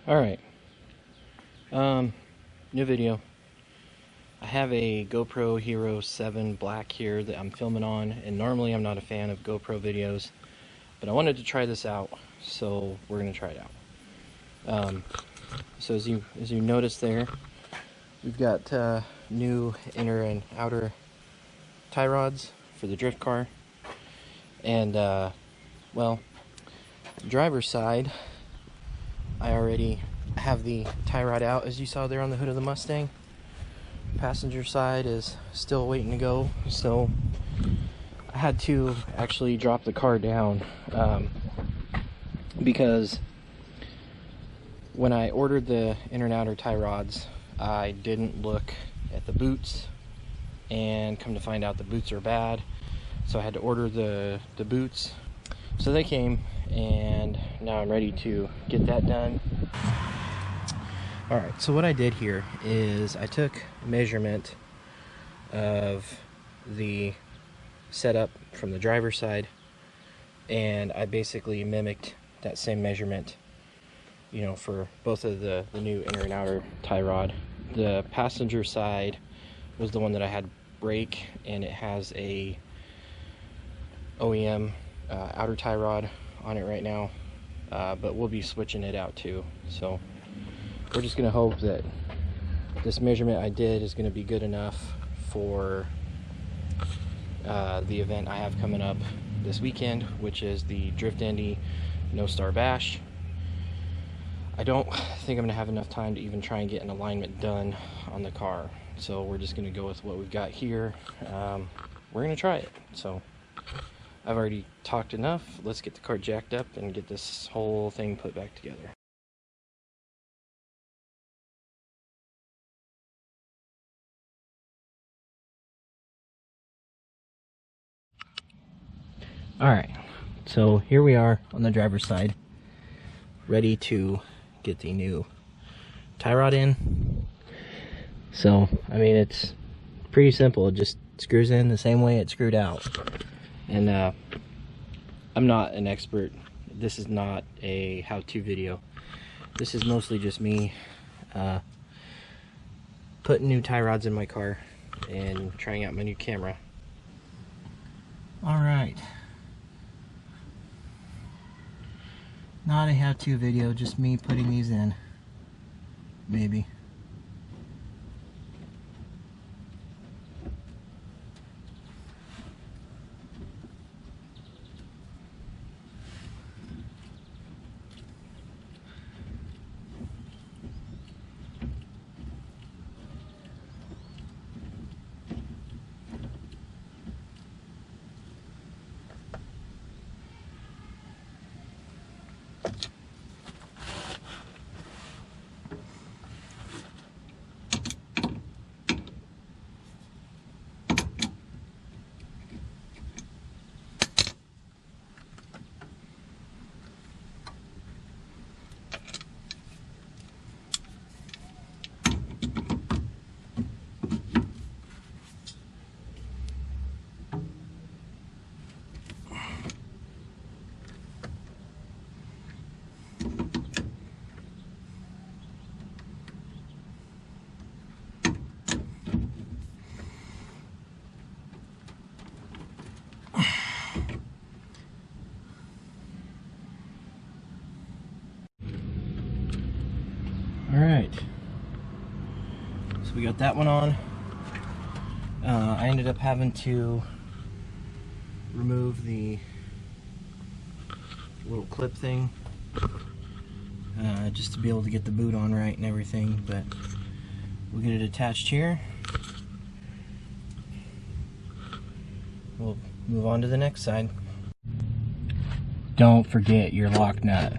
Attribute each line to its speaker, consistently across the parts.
Speaker 1: Alright, new video. I have a GoPro Hero 7 Black here that I'm filming on, and normally I'm not a fan of GoPro videos, but I wanted to try this out, so we're going to try it out. So as you notice there, we've got new inner and outer tie rods for the drift car, and well, driver's side, I already have the tie rod out, as you saw there on the hood of the Mustang. Passenger side is still waiting to go, so I had to actually drop the car down because when I ordered the inner and outer tie rods, I didn't look at the boots, and come to find out the boots are bad, so I had to order the boots. So they came, and now I'm ready to get that done. Alright, so what I did here is I took measurement of the setup from the driver's side, and I basically mimicked that same measurement, you know, for both of the new inner and outer tie rod. The passenger side was the one that I had break, and it has a OEM outer tie rod on it right now, but we'll be switching it out too. So we're just gonna hope that this measurement I did is gonna be good enough for the event I have coming up this weekend, which is the Drift Indy No Star Bash. I don't think I'm gonna have enough time to even try and get an alignment done on the car, so we're just gonna go with what we've got here. We're gonna try it. So I've already talked enough. Let's get the car jacked up and get this whole thing put back together. Alright, so here we are on the driver's side, ready to get the new tie rod in. So, I mean, it's pretty simple. It just screws in the same way it screwed out. And I'm not an expert. This is not a how-to video. This is mostly just me putting new tie rods in my car and trying out my new camera. Alright. Not a how-to video, just me putting these in. Maybe. Alright, so we got that one on. I ended up having to remove the little clip thing just to be able to get the boot on right and everything, but we'll get it attached here. We'll move on to the next side. Don't forget your lock nut,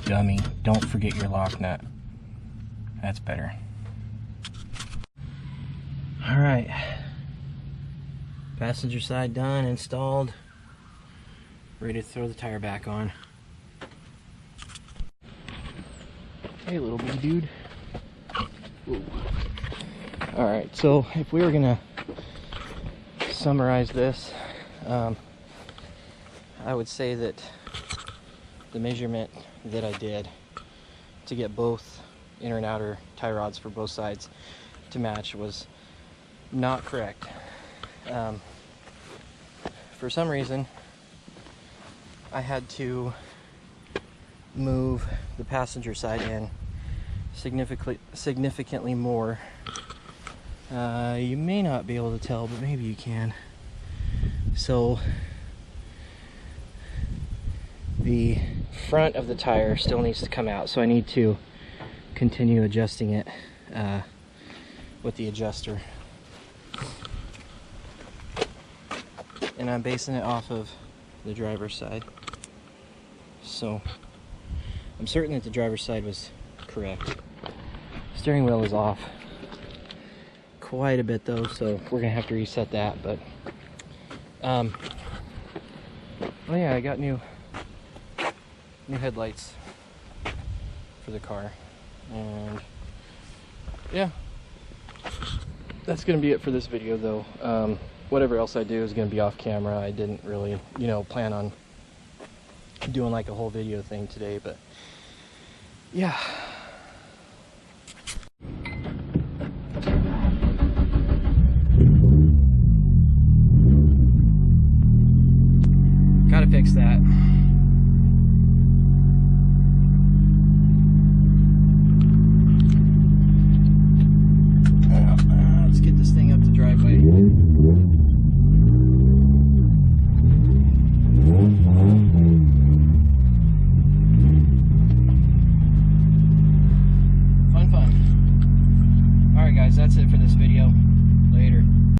Speaker 1: dummy. Don't forget your lock nut. That's better. Alright. Passenger side done, installed. Ready to throw the tire back on. Hey, little bitty dude. Alright, so if we were gonna summarize this, I would say that the measurement that I did to get both inner and outer tie rods for both sides to match was not correct. For some reason, I had to move the passenger side in significantly more. You may not be able to tell, but maybe you can. So the front of the tire still needs to come out, so I need to continue adjusting it with the adjuster. And I'm basing it off of the driver's side. So I'm certain that the driver's side was correct. Steering wheel is off quite a bit though, so we're gonna have to reset that. But oh yeah, I got new headlights for the car, and yeah, that's gonna be it for this video though. Whatever else I do is gonna be off camera. I didn't really, plan on doing like a whole video thing today, but yeah. Gotta fix that.